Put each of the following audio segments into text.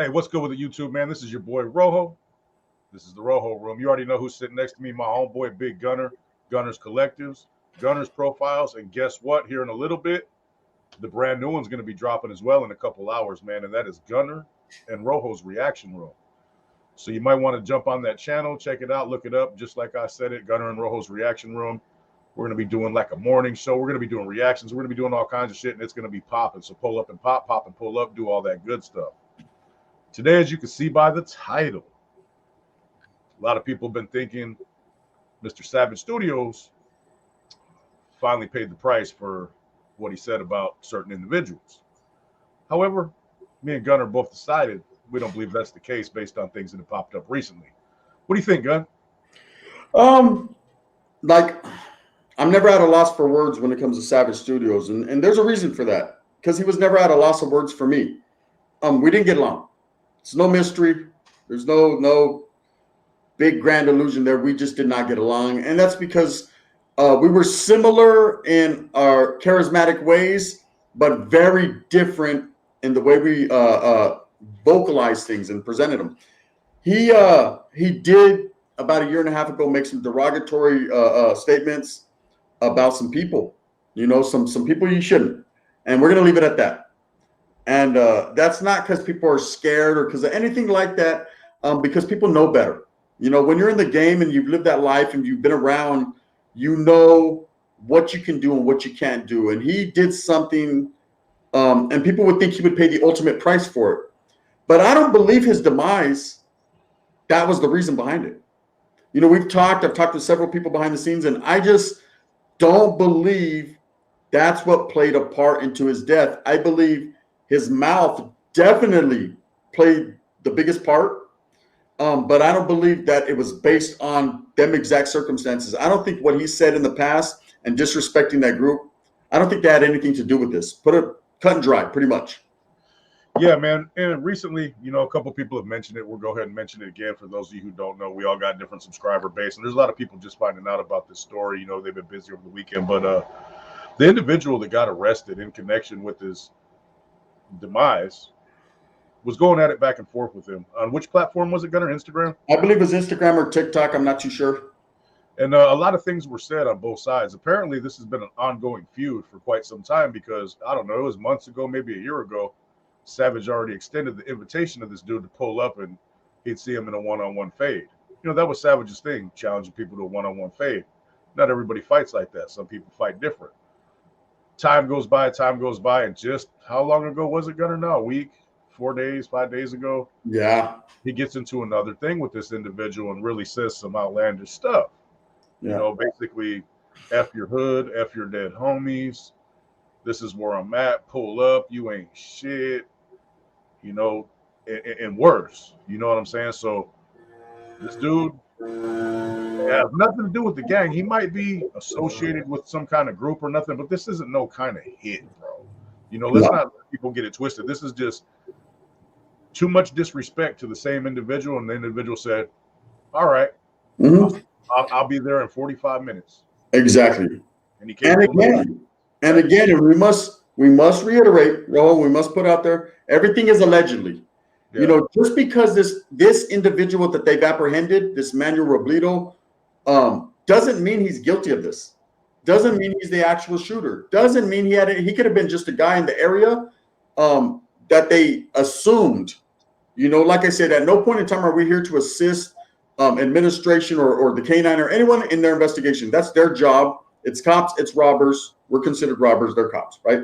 Hey, what's good with the YouTube, man? This is your boy Rojo. This is the Rojo Room. You already know who's sitting next to me, my homeboy Big Gunner, Gunner's Collectives, Gunner's Profiles, and guess what? Here in a little bit, the brand new one's going to be dropping as well in a couple hours, man, and that is Gunner and Rojo's Reaction Room. So you might want to jump on that channel, check it out, look it up. Just like I said it, Gunner and Rojo's Reaction Room. We're going to be doing like a morning show. We're going to be doing reactions. We're going to be doing all kinds of shit, and it's going to be popping. So pull up and pop, pop and pull up, do all that good stuff. Today, as you can see by the title, a lot of people have been thinking Mr. Savage Studios finally paid the price for what he said about certain individuals. However, me and Gunner both decided we don't believe that's the case based on things that have popped up recently. What do you think, Gun? Like, I'm never at a loss for words when it comes to Savage Studios, and there's a reason for that, because he was never at a loss of words for me. We didn't get along. It's no mystery. There's no big grand illusion there. We just did not get along, and that's because we were similar in our charismatic ways, but very different in the way we vocalized things and presented them. He did about a year and a half ago make some derogatory statements about some people. Some people you shouldn't, and we're gonna leave it at that. And that's not because people are scared or because of anything like that, because people know better. When you're in the game and you've lived that life and you've been around, you know what you can do and what you can't do. And he did something, and people would think he would pay the ultimate price for it. But I don't believe his demise, that was the reason behind it. I've talked to several people behind the scenes, and I just don't believe that's what played a part into his death. I believe his mouth definitely played the biggest part, but I don't believe that it was based on them exact circumstances. I don't think what he said in the past and disrespecting that group, I don't think that had anything to do with this. Put it cut and dry, pretty much. Yeah, man. And recently, a couple people have mentioned it. We'll go ahead and mention it again for those of you who don't know. We all got different subscriber base, and there's a lot of people just finding out about this story. They've been busy over the weekend, but the individual that got arrested in connection with his demise was going at it back and forth with him. On which platform was it, Gunner? Instagram? I believe it was Instagram or TikTok. I'm not too sure. And a lot of things were said on both sides. Apparently, this has been an ongoing feud for quite some time because, I don't know, it was months ago, maybe a year ago, Savage already extended the invitation to this dude to pull up and he'd see him in a one-on-one fade. That was Savage's thing, challenging people to a one-on-one fade. Not everybody fights like that. Some people fight different. Time goes by, and just how long ago was it, Gunner? No, a week, 4 days, 5 days ago. Yeah. He gets into another thing with this individual and really says some outlandish stuff. Yeah. Basically, F your hood, F your dead homies. This is where I'm at. Pull up. You ain't shit. And worse. You know what I'm saying? So this dude has nothing to do with the gang. He might be associated with some kind of group or nothing, but this isn't no kind of hit, bro. Let's not let people get it twisted. This is just too much disrespect to the same individual, and the individual said, all right, I'll be there in 45 minutes. Exactly. And he came and we must reiterate, we must put out there, everything is allegedly. Yeah. Just because this individual that they've apprehended, this Manuel Robledo, doesn't mean he's guilty of this. Doesn't mean he's the actual shooter. Doesn't mean he could have been just a guy in the area that they assumed. Like I said, at no point in time are we here to assist administration or the K9 or anyone in their investigation. That's their job. It's cops, it's robbers. We're considered robbers, they're cops, right?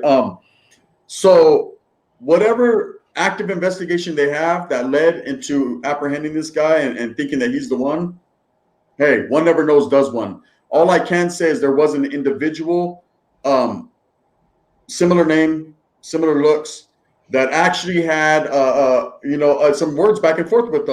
So whatever active investigation they have that led into apprehending this guy and thinking that he's the one, hey, one never knows, does one. All I can say is there was an individual, similar name, similar looks, that actually had some words back and forth with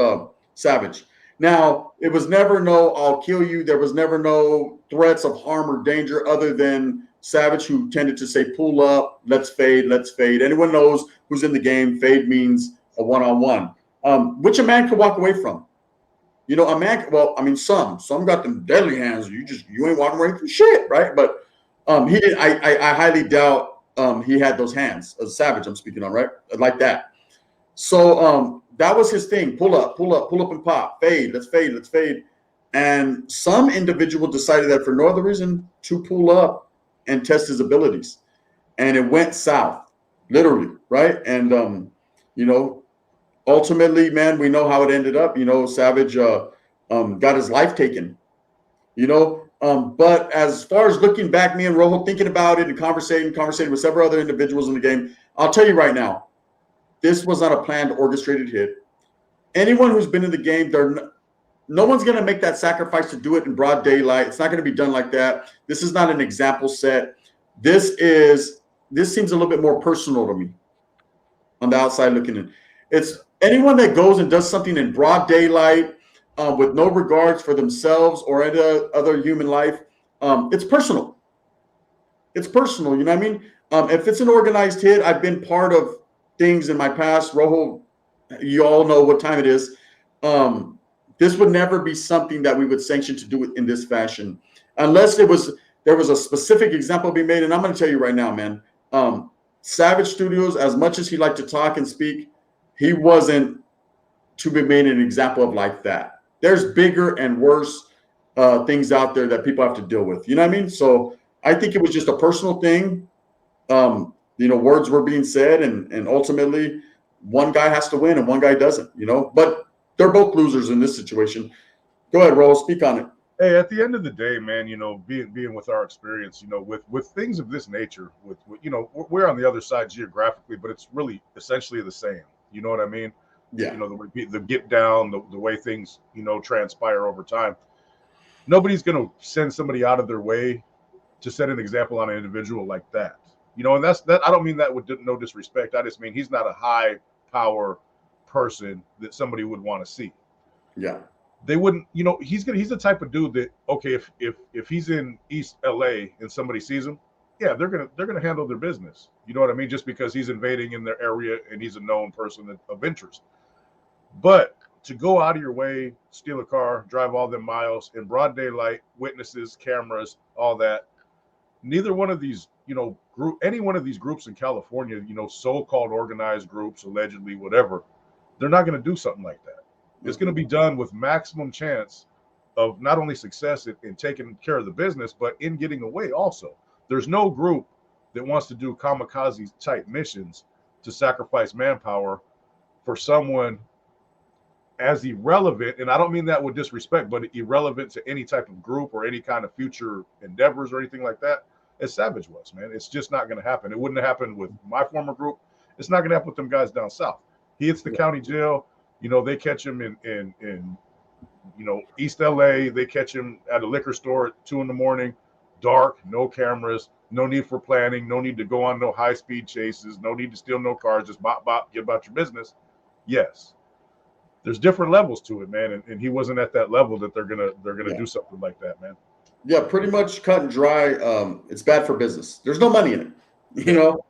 Savage. Now, it was never no, I'll kill you. There was never no threats of harm or danger other than Savage, who tended to say, pull up, let's fade, let's fade. Anyone knows who's in the game, fade means a one-on-one, which a man could walk away from. A man, some got them deadly hands. You ain't walking away from shit, right? But he did. I highly doubt he had those hands. Savage, I'm speaking on, right? Like that. So that was his thing. Pull up, and pop. Fade, let's fade, let's fade. And some individual decided that for no other reason to pull up and test his abilities. And it went south, literally, right? And you know, ultimately, man, we know how it ended up. You know, Savage got his life taken. You know, but as far as looking back, me and Rojo thinking about it and conversating with several other individuals in the game, I'll tell you right now, this was not a planned, orchestrated hit. Anyone who's been in the game, no one's going to make that sacrifice to do it in broad daylight. It's not going to be done like that. This is not an example set. This seems a little bit more personal to me on the outside looking in. It's anyone that goes and does something in broad daylight with no regards for themselves or any other human life. It's personal. It's personal. You know what I mean? If it's an organized hit, I've been part of things in my past. Rojo, you all know what time it is. This would never be something that we would sanction to do it in this fashion, unless there was a specific example being made. And I'm going to tell you right now, man, Savage Studios, as much as he liked to talk and speak, he wasn't to be made an example of like that. There's bigger and worse things out there that people have to deal with. You know what I mean? So I think it was just a personal thing. You know, words were being said, and ultimately one guy has to win and one guy doesn't, you know, but they're both losers in this situation. Go ahead, Ro, speak on it. Hey, at the end of the day, man, you know, being with our experience, you know, with things of this nature, with you know, we're on the other side geographically, but it's really essentially the same. You know what I mean? Yeah. You know, the get down, the way things, you know, transpire over time. Nobody's going to send somebody out of their way to set an example on an individual like that. You know, and that's that. I don't mean that with no disrespect. I just mean he's not a high power person that somebody would want to see. Yeah. They wouldn't, you know, he's the type of dude that, okay, if he's in East LA and somebody sees him, yeah, they're gonna handle their business. You know what I mean? Just because he's invading in their area and he's a known person of interest. But to go out of your way, steal a car, drive all them miles in broad daylight, witnesses, cameras, all that, neither one of these, you know, any one of these groups in California, you know, so-called organized groups, allegedly, whatever, they're not going to do something like that. It's going to be done with maximum chance of not only success in taking care of the business, but in getting away also. There's no group that wants to do kamikaze type missions to sacrifice manpower for someone as irrelevant, and I don't mean that with disrespect, but irrelevant to any type of group or any kind of future endeavors or anything like that, as Savage was, man. It's just not going to happen. It wouldn't have happened with my former group. It's not going to happen with them guys down south. He hits the county jail. You know, they catch him in you know, East LA. They catch him at a liquor store at 2 a.m, dark, no cameras, no need for planning, no need to go on no high-speed chases, no need to steal no cars, just bop, bop, get about your business. Yes. There's different levels to it, man, and he wasn't at that level that they're gonna do something like that, man. Yeah, pretty much cut and dry. It's bad for business. There's no money in it. You know,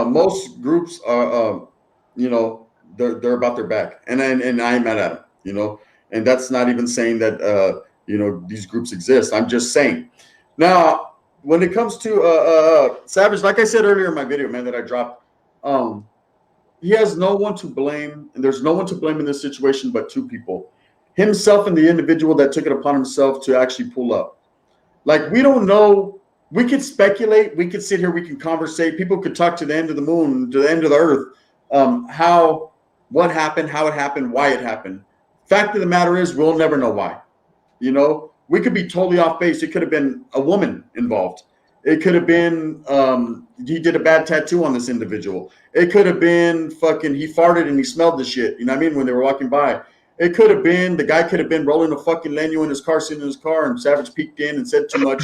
most groups are, you know, they're about their back, and I'm mad at them. You know, and that's not even saying that you know, these groups exist. I'm just saying. Now, when it comes to Savage, like I said earlier in my video, man, that I dropped, he has no one to blame, and there's no one to blame in this situation but two people: himself and the individual that took it upon himself to actually pull up. Like, we don't know. We could speculate. We could sit here. We can conversate. People could talk to the end of the moon, to the end of the earth, what happened, how it happened, why it happened. Fact of the matter is, we'll never know why. You know, we could be totally off base. It could have been a woman involved. It could have been he did a bad tattoo on this individual. It could have been fucking he farted and he smelled the shit. You know what I mean? When they were walking by. It could have been the guy could have been rolling a fucking Lenu in his car, sitting in his car, and Savage peeked in and said too much.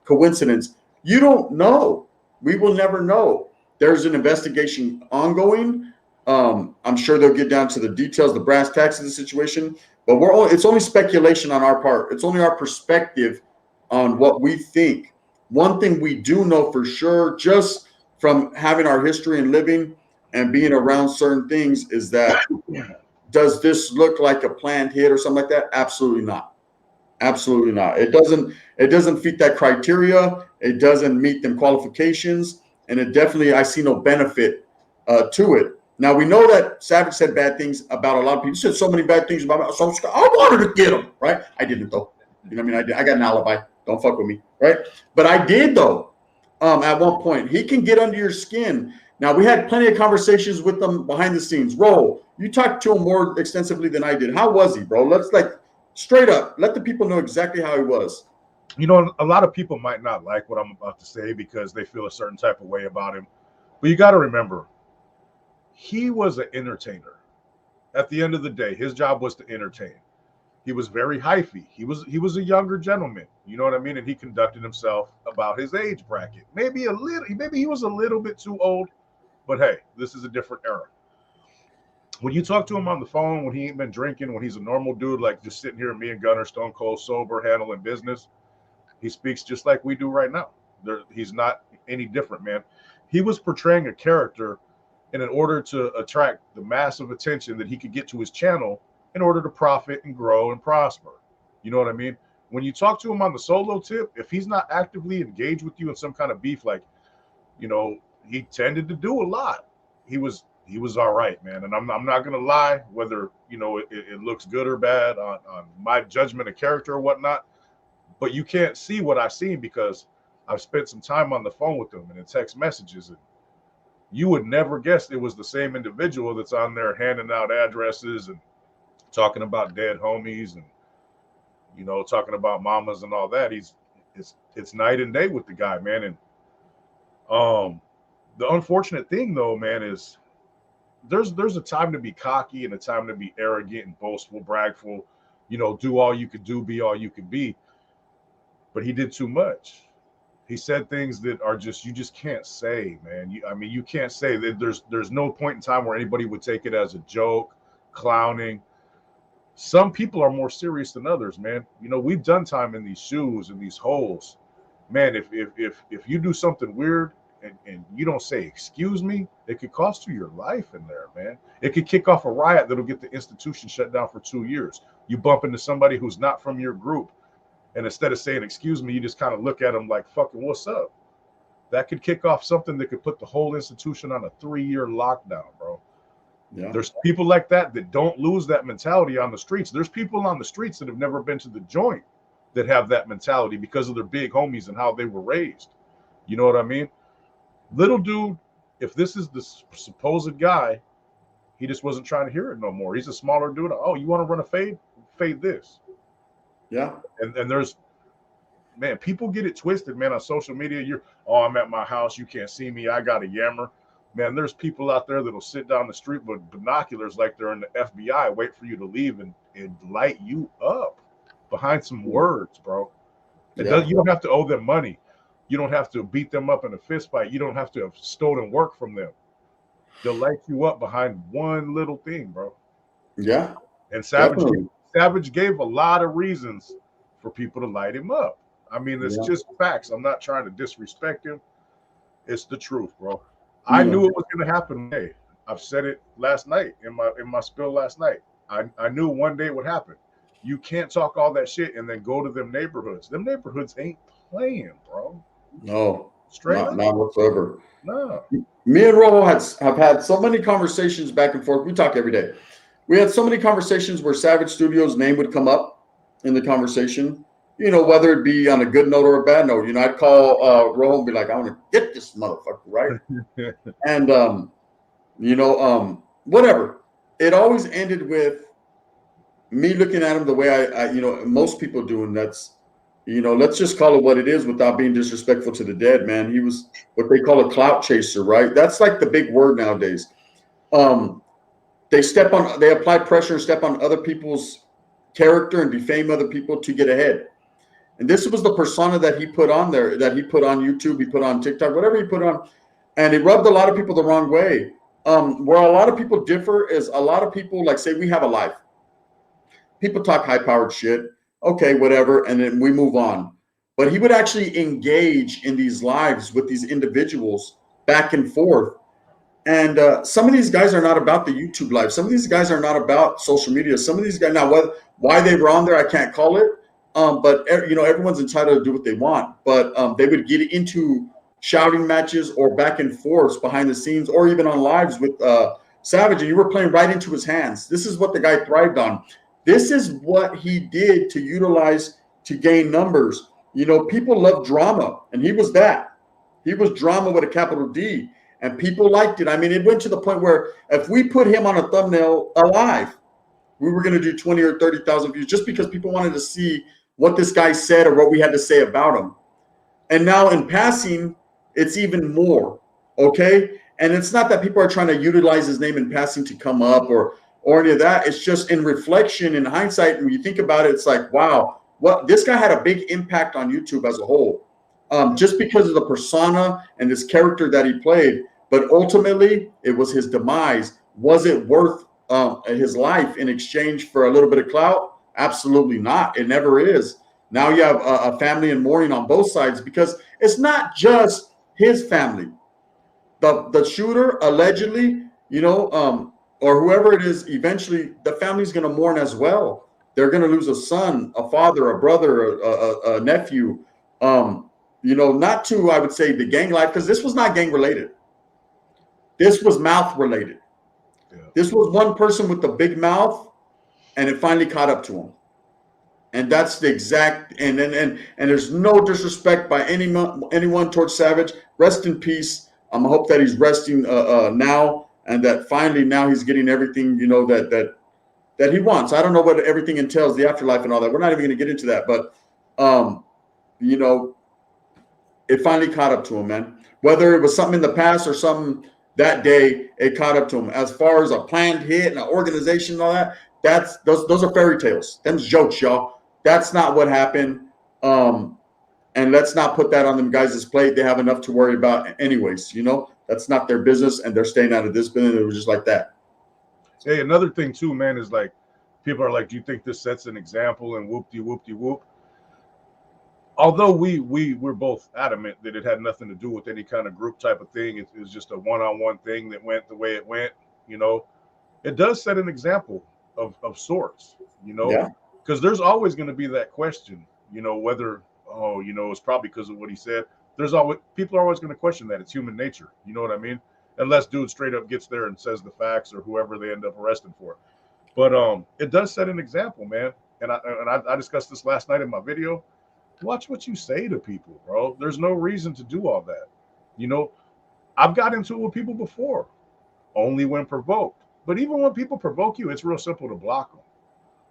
Coincidence. You don't know. We will never know. There's an investigation ongoing. I'm sure they'll get down to the details, the brass tacks of the situation. But it's only speculation on our part. It's only our perspective on what we think. One thing we do know for sure, just from having our history and living and being around certain things, is that does this look like a planned hit or something like that? Absolutely not. Absolutely not. It doesn't fit that criteria. It doesn't meet them qualifications, and it definitely, I see no benefit to it. Now we know that Savage said bad things about a lot of people. He said so many bad things about me. So I wanted to get him, right? I didn't though. You know what I mean? I got an alibi. Don't fuck with me, right? But I did though. At one point, he can get under your skin. Now we had plenty of conversations with them behind the scenes. Roll, you talked to him more extensively than I did. How was he, bro? Let's like straight up let the people know exactly how he was. You know, a lot of people might not like what I'm about to say because they feel a certain type of way about him. But you got to remember, he was an entertainer. At the end of the day, his job was to entertain. He was very hyphy. He was a younger gentleman. You know what I mean? And he conducted himself about his age bracket. Maybe he was a little bit too old, but hey, this is a different era. When you talk to him on the phone, when he ain't been drinking, when he's a normal dude, like just sitting here, me and Gunner, stone cold sober, handling business, he speaks just like we do right now. He's not any different, man. He was portraying a character in order to attract the massive attention that he could get to his channel in order to profit and grow and prosper. You know what I mean? When you talk to him on the solo tip, if he's not actively engaged with you in some kind of beef, like, you know, he tended to do a lot. He was all right, man. And I'm not going to lie, whether, you know, it looks good or bad on my judgment of character or whatnot, but you can't see what I've seen because I've spent some time on the phone with him and in text messages, and you would never guess it was the same individual that's on there handing out addresses and talking about dead homies and, you know, talking about mamas and all that. It's night and day with the guy, man. And the unfortunate thing though, man, is there's a time to be cocky and a time to be arrogant and boastful, bragful, you know, do all you could do, be all you could be. But he did too much. He said things that are just, you just can't say, man. You can't say that. There's no point in time where anybody would take it as a joke, clowning. Some people are more serious than others, man. You know, we've done time in these shoes and these holes, man. If you do something weird and you don't say excuse me, it could cost you your life in there, man. It could kick off a riot that'll get the institution shut down for 2 years. You bump into somebody who's not from your group, and instead of saying excuse me, you just kind of look at them like, fucking what's up? That could kick off something that could put the whole institution on a 3-year lockdown, bro. Yeah. There's people like that don't lose that mentality on the streets. There's people on the streets that have never been to the joint that have that mentality because of their big homies and how they were raised. You know what I mean? Little dude, if this is the supposed guy, he just wasn't trying to hear it no more. He's a smaller dude. Oh, you want to run a fade? Fade this. Yeah. And there's, man, people get it twisted, man, on social media. I'm at my house. You can't see me. I got a yammer. Man, there's people out there that'll sit down the street with binoculars like they're in the FBI, wait for you to leave and light you up behind some words, bro. You don't have to owe them money. You don't have to beat them up in a fist fight. You don't have to have stolen work from them. They'll light you up behind one little thing, bro. Yeah. And Savage gave a lot of reasons for people to light him up. I mean, it's just facts. I'm not trying to disrespect him. It's the truth, bro. I knew it was going to happen. Hey, I've said it last night in my spill last night. I knew one day it would happen. You can't talk all that shit and then go to them neighborhoods. Them neighborhoods ain't playing, bro. No, not whatsoever. No. Me and Rojo have had so many conversations back and forth. We talk every day. We had so many conversations where Savage Studios' name would come up in the conversation. You know, whether it be on a good note or a bad note. You know, I'd call Rojo and be like, I want to get this motherfucker, right? And, whatever. It always ended with me looking at him the way I most people do. And that's, let's just call it what it is without being disrespectful to the dead, man. He was what they call a clout chaser, right? That's like the big word nowadays. They apply pressure and step on other people's character and defame other people to get ahead. And this was the persona that he put on there, that he put on YouTube, he put on TikTok, whatever he put on. And it rubbed a lot of people the wrong way. Where a lot of people differ is a lot of people, like, say we have a life. People talk high-powered shit. Okay, whatever. And then we move on. But he would actually engage in these lives with these individuals back and forth. And some of these guys are not about the YouTube live. Some of these guys are not about social media. Some of these guys, now why they were on there, I can't call it. But everyone's entitled to do what they want. But they would get into shouting matches or back and forth behind the scenes, or even on lives with Savage, and you were playing right into his hands. This is what the guy thrived on. This is what he did to utilize to gain numbers. You know, people love drama, and he was that. He was drama with a capital D, and people liked it. I mean, it went to the point where if we put him on a thumbnail alive, we were going to do 20 or 30,000 views just because people wanted to see what this guy said or what we had to say about him. And now in passing, it's even more, okay? And it's not that people are trying to utilize his name in passing to come up or any of that. It's just in reflection, in hindsight, when you think about it, it's like, wow, what this guy had a big impact on YouTube as a whole, just because of the persona and this character that he played. But ultimately, it was his demise. Was it worth his life in exchange for a little bit of clout? Absolutely not. It never is. Now you have a family in mourning on both sides because it's not just his family. The shooter allegedly, you know, or whoever it is, eventually the family's going to mourn as well. They're going to lose a son, a father, a brother, a nephew. You know, not to, I would say, the gang life, because this was not gang related. This was mouth related. Yeah. This was one person with the big mouth, and it finally caught up to him. And that's the exact, and there's no disrespect by anyone towards Savage. Rest in peace. I hope that he's resting now, and that finally now he's getting everything, you know, that he wants. I don't know what everything entails, the afterlife and all that. We're not even going to get into that, but you know, it finally caught up to him, man. Whether it was something in the past or something that day, it caught up to him. As far as a planned hit and an organization and all that, those are fairy tales. Them's jokes, y'all. That's not what happened. And let's not put that on them guys' plate. They have enough to worry about anyways, you know? That's not their business, and they're staying out of this business. It was just like that. Hey, another thing too, man, is like people are like, do you think this sets an example? And whoop-de-whoop-de-whoop. Although we're both adamant that it had nothing to do with any kind of group type of thing, it was just a one-on-one thing that went the way it went, you know, it does set an example of sorts, you know, because there's always going to be that question, you know, whether, oh, you know, it's probably because of what he said. There's always, people are always going to question that. It's human nature. You know what I mean? Unless dude straight up gets there and says the facts or whoever they end up arresting for. But it does set an example, man. And I discussed this last night in my video. Watch what you say to people, bro. There's no reason to do all that. You know, I've got into it with people before, only when provoked. But even when people provoke you, it's real simple to block them.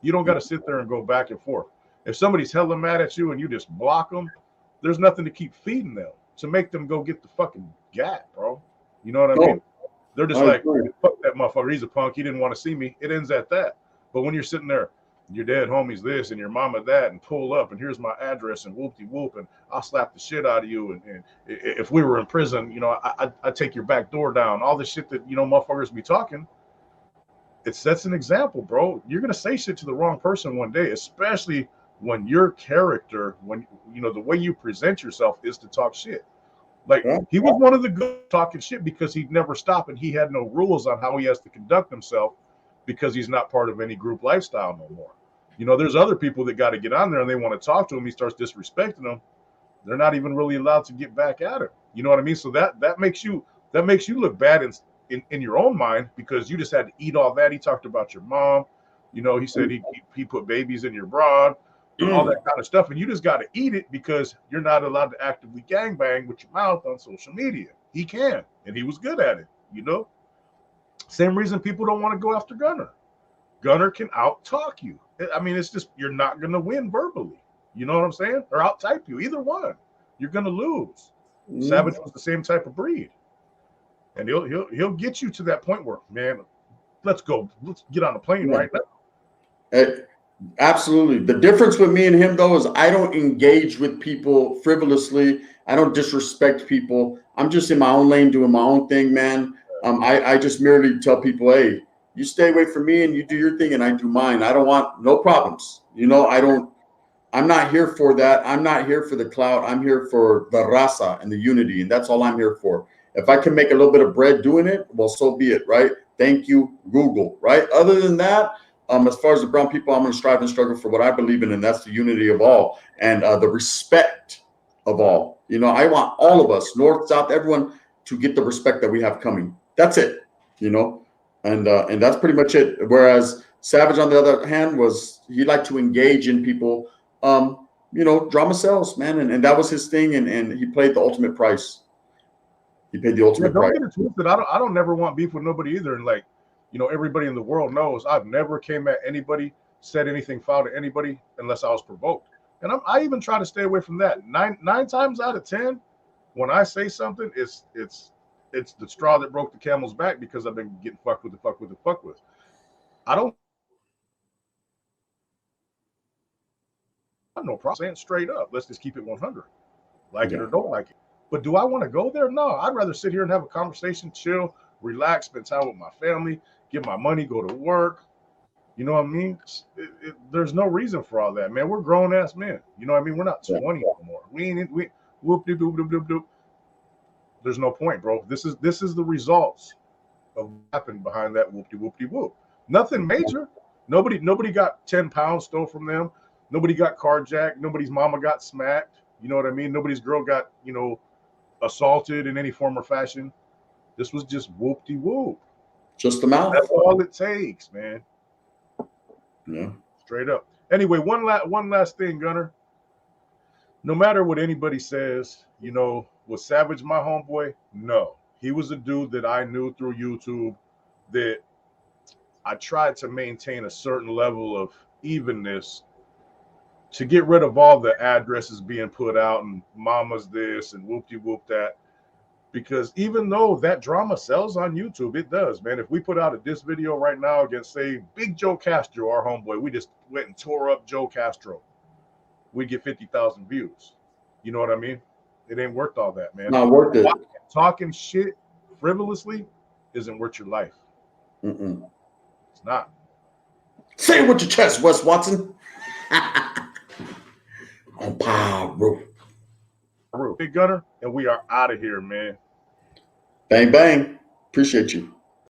You don't got to sit there and go back and forth. If somebody's hella mad at you and you just block them, there's nothing to keep feeding them to make them go get the fucking gat, bro. You know what I mean? They're just like, fuck that motherfucker. He's a punk. He didn't want to see me. It ends at that. But when you're sitting there, your dad homie's this and your mama that, and pull up and here's my address and whoop-de-whoop and I'll slap the shit out of you. And if we were in prison, you know, I take your back door down. All the shit that, you know, motherfuckers be talking. It sets an example, bro. You're going to say shit to the wrong person one day, especially when your character, when, you know, the way you present yourself is to talk shit. Like, he was one of the good talking shit because he'd never stop and he had no rules on how he has to conduct himself because he's not part of any group lifestyle no more. You know, there's other people that got to get on there and they want to talk to him. He starts disrespecting them. They're not even really allowed to get back at him. You know what I mean? So that makes you look bad in your own mind because you just had to eat all that. He talked about your mom. You know, he said he put babies in your broad, all that kind of stuff. And you just got to eat it because you're not allowed to actively gangbang with your mouth on social media. He can, and he was good at it, you know? Same reason people don't want to go after Gunner. Gunner can out-talk you. I mean, it's just, you're not going to win verbally. You know what I'm saying? Or out-type you. Either one. You're going to lose. Savage was the same type of breed. And he'll get you to that point where, man, let's go. Let's get on a plane right now. Absolutely. The difference with me and him, though, is I don't engage with people frivolously. I don't disrespect people. I'm just in my own lane doing my own thing, man. I just merely tell people, hey, you stay away from me and you do your thing and I do mine. I don't want no problems. You know, I'm not here for that. I'm not here for the clout. I'm here for the raza and the unity. And that's all I'm here for. If I can make a little bit of bread doing it, well, so be it, right? Thank you, Google, right? Other than that, as far as the brown people, I'm going to strive and struggle for what I believe in, and that's the unity of all and the respect of all. You know, I want all of us, North, South, everyone, to get the respect that we have coming. That's it, you know. and that's pretty much it. Whereas Savage, on the other hand, he liked to engage in people. Drama sells, man, and that was his thing, and he played the ultimate price. He paid the Yeah, ultimate don't price. get it twisted. I don't never want beef with nobody either. And like, everybody in the world knows I've never came at anybody, said anything foul to anybody unless I was provoked. And I even try to stay away from that. Nine times out of 10, when I say something, it's the straw that broke the camel's back because I've been getting fucked with. I don't have no problem saying straight up. Let's just keep it 100. Like it or don't like it. But do I want to go there? No, I'd rather sit here and have a conversation, chill, relax, spend time with my family, get my money, go to work. You know what I mean? There's no reason for all that, man. We're grown ass men. You know what I mean? We're not 20 anymore. We whoop de doop doop doop doop. There's no point, bro. This is the results of what happened behind that whoop de whoop de whoop. Nothing major. Nobody got 10 pounds stole from them. Nobody got carjacked. Nobody's mama got smacked. You know what I mean? Nobody's girl got, assaulted in any form or fashion. This was just whoop de whoop. Just the mouth. That's all it takes, man. Yeah. Straight up. Anyway, one last thing, Gunner. No matter what anybody says, was Savage my homeboy? No. He was a dude that I knew through YouTube that I tried to maintain a certain level of evenness to get rid of all the addresses being put out and mama's this and whoop-de-whoop that. Because even though that drama sells on YouTube, it does, man. If we put out a diss video right now against, say, Big Joe Castro, our homeboy, we just went and tore up Joe Castro, we'd get 50,000 views. You know what I mean? It ain't worth all that, man. Not worth it. Talking shit frivolously isn't worth your life. Mm-mm. It's not. Say it with your chest, Wes Watson. On power. Big Gunner, and we are out of here, man. Bang, bang. Appreciate you.